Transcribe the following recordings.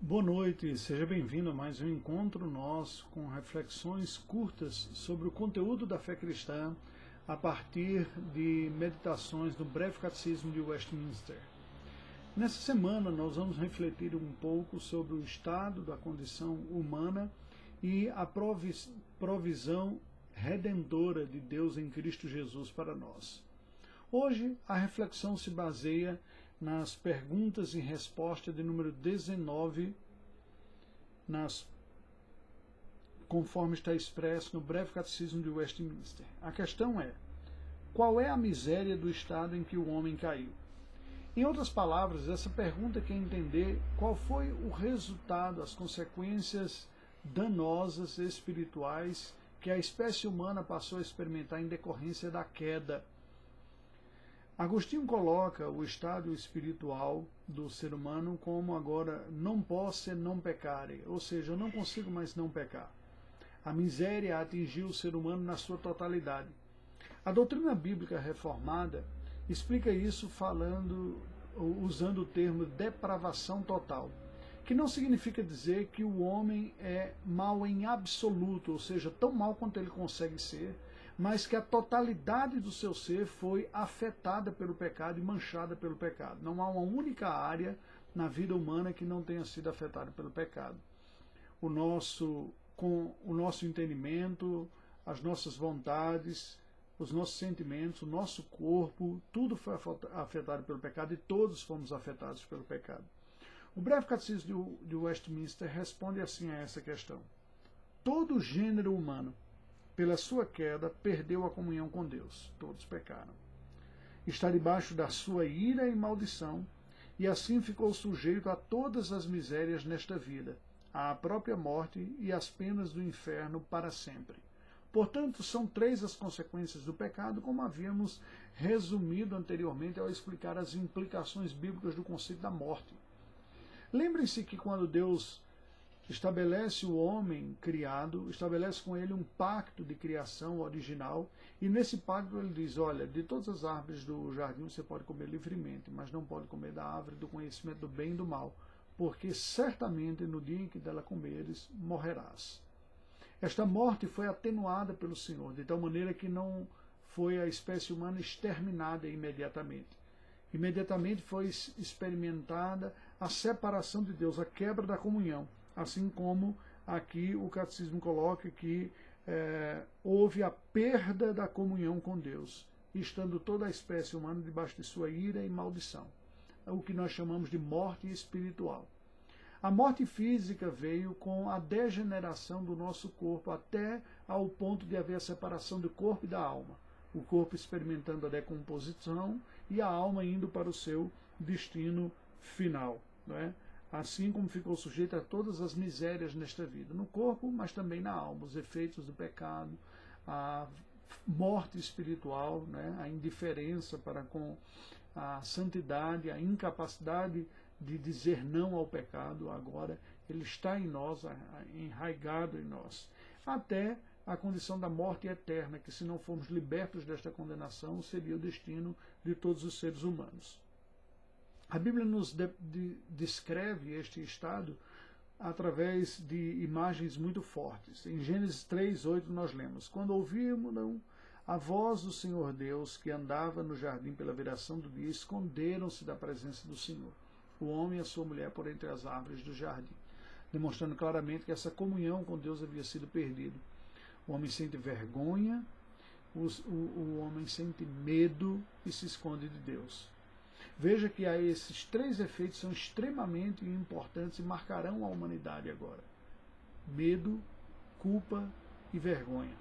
Boa noite, seja bem-vindo a mais um encontro nosso com reflexões curtas sobre o conteúdo da fé cristã a partir de meditações do Breve Catecismo de Westminster. Nessa semana nós vamos refletir um pouco sobre o estado da condição humana e a provisão redentora de Deus em Cristo Jesus para nós. Hoje a reflexão se baseia nas perguntas e respostas de número 19, conforme está expresso no Breve Catecismo de Westminster. A questão é: qual é a miséria do estado em que o homem caiu? Em outras palavras, essa pergunta quer entender qual foi o resultado, as consequências danosas espirituais que a espécie humana passou a experimentar em decorrência da queda. Agostinho coloca o estado espiritual do ser humano como agora não posso não pecare, ou seja, eu não consigo mais não pecar. A miséria atingiu o ser humano na sua totalidade. A doutrina bíblica reformada explica isso usando o termo depravação total, que não significa dizer que o homem é mau em absoluto, ou seja, tão mau quanto ele consegue ser, mas que a totalidade do seu ser foi afetada pelo pecado e manchada pelo pecado. Não há uma única área na vida humana que não tenha sido afetada pelo pecado. Com o nosso entendimento, as nossas vontades, os nossos sentimentos, o nosso corpo, tudo foi afetado pelo pecado e todos fomos afetados pelo pecado. O Breve Catecismo de Westminster responde assim a essa questão: todo o gênero humano, pela sua queda, perdeu a comunhão com Deus. Todos pecaram. Está debaixo da sua ira e maldição, e assim ficou sujeito a todas as misérias nesta vida, à própria morte e às penas do inferno para sempre. Portanto, são três as consequências do pecado, como havíamos resumido anteriormente ao explicar as implicações bíblicas do conceito da morte. Lembrem-se que quando Deus estabelece o homem criado, estabelece com ele um pacto de criação original, e nesse pacto ele diz: olha, de todas as árvores do jardim você pode comer livremente, mas não pode comer da árvore do conhecimento do bem e do mal, porque certamente no dia em que dela comeres, morrerás. Esta morte foi atenuada pelo Senhor, de tal maneira que não foi a espécie humana exterminada imediatamente. Imediatamente foi experimentada a separação de Deus, a quebra da comunhão. Assim como aqui o catecismo coloca que houve a perda da comunhão com Deus, estando toda a espécie humana debaixo de sua ira e maldição. É o que nós chamamos de morte espiritual. A morte física veio com a degeneração do nosso corpo até ao ponto de haver a separação do corpo e da alma. O corpo experimentando a decomposição e a alma indo para o seu destino final, não é? Assim como ficou sujeito a todas as misérias nesta vida, no corpo, mas também na alma, os efeitos do pecado, a morte espiritual, né, a indiferença para com a santidade, a incapacidade de dizer não ao pecado, agora ele está em nós, enraizado em nós, até a condição da morte eterna, que se não formos libertos desta condenação, seria o destino de todos os seres humanos. A Bíblia nos descreve este estado através de imagens muito fortes. Em Gênesis 3:8 nós lemos: quando ouviram a voz do Senhor Deus, que andava no jardim pela viração do dia, esconderam-se da presença do Senhor, o homem e a sua mulher por entre as árvores do jardim, demonstrando claramente que essa comunhão com Deus havia sido perdida. O homem sente vergonha, o homem sente medo e se esconde de Deus. Veja que esses três efeitos são extremamente importantes e marcarão a humanidade agora. Medo, culpa e vergonha.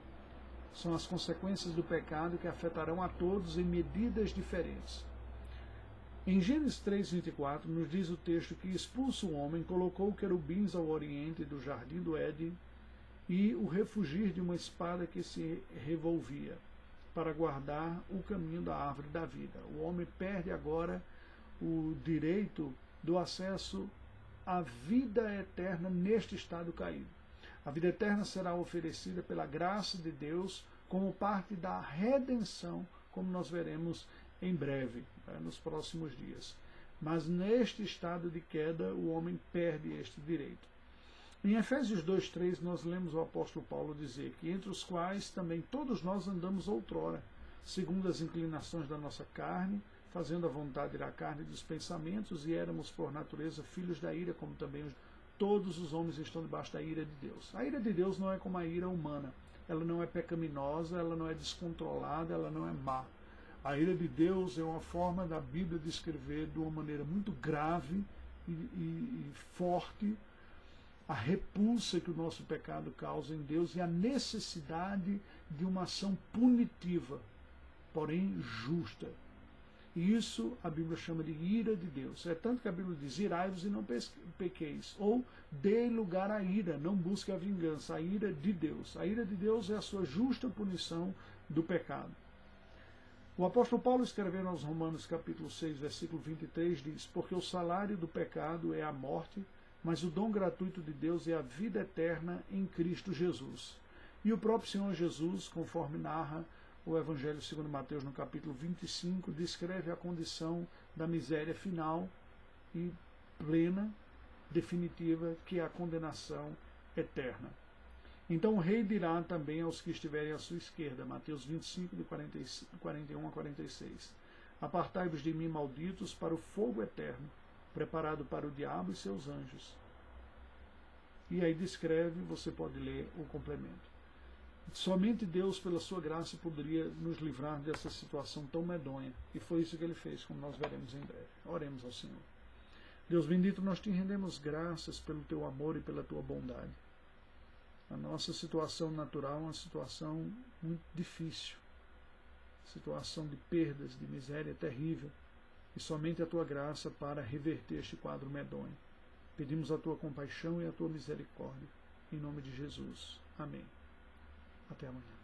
São as consequências do pecado que afetarão a todos em medidas diferentes. Em Gênesis 3:24 nos diz o texto que, expulso o homem, colocou querubins ao oriente do jardim do Éden e o refugir de uma espada que se revolvia, para guardar o caminho da árvore da vida. O homem perde agora o direito do acesso à vida eterna neste estado caído. A vida eterna será oferecida pela graça de Deus como parte da redenção, como nós veremos em breve, nos próximos dias. Mas neste estado de queda, o homem perde este direito. Em Efésios 2:3, nós lemos o apóstolo Paulo dizer que entre os quais também todos nós andamos outrora, segundo as inclinações da nossa carne, fazendo a vontade da carne e dos pensamentos, e éramos por natureza filhos da ira, como também todos os homens estão debaixo da ira de Deus. A ira de Deus não é como a ira humana. Ela não é pecaminosa, ela não é descontrolada, ela não é má. A ira de Deus é uma forma da Bíblia descrever de uma maneira muito grave e forte a repulsa que o nosso pecado causa em Deus e a necessidade de uma ação punitiva, porém justa. E isso a Bíblia chama de ira de Deus. É tanto que a Bíblia diz, irai-vos e não pequeis. Ou, dê lugar à ira, não busque a vingança. A ira de Deus. A ira de Deus é a sua justa punição do pecado. O apóstolo Paulo, escrevendo aos Romanos capítulo 6, versículo 23, diz, porque o salário do pecado é a morte, mas o dom gratuito de Deus é a vida eterna em Cristo Jesus. E o próprio Senhor Jesus, conforme narra o Evangelho segundo Mateus, no capítulo 25, descreve a condição da miséria final e plena, definitiva, que é a condenação eterna. Então o rei dirá também aos que estiverem à sua esquerda, Mateus 25, de 41 a 46, apartai-vos de mim, malditos, para o fogo eterno, preparado para o diabo e seus anjos. E aí descreve, você pode ler o complemento. Somente Deus, pela sua graça, poderia nos livrar dessa situação tão medonha. E foi isso que ele fez, como nós veremos em breve. Oremos ao Senhor. Deus bendito, nós te rendemos graças pelo teu amor e pela tua bondade. A nossa situação natural é uma situação muito difícil. Situação de perdas, de miséria terrível. E somente a tua graça para reverter este quadro medonho. Pedimos a tua compaixão e a tua misericórdia. Em nome de Jesus. Amém. Até amanhã.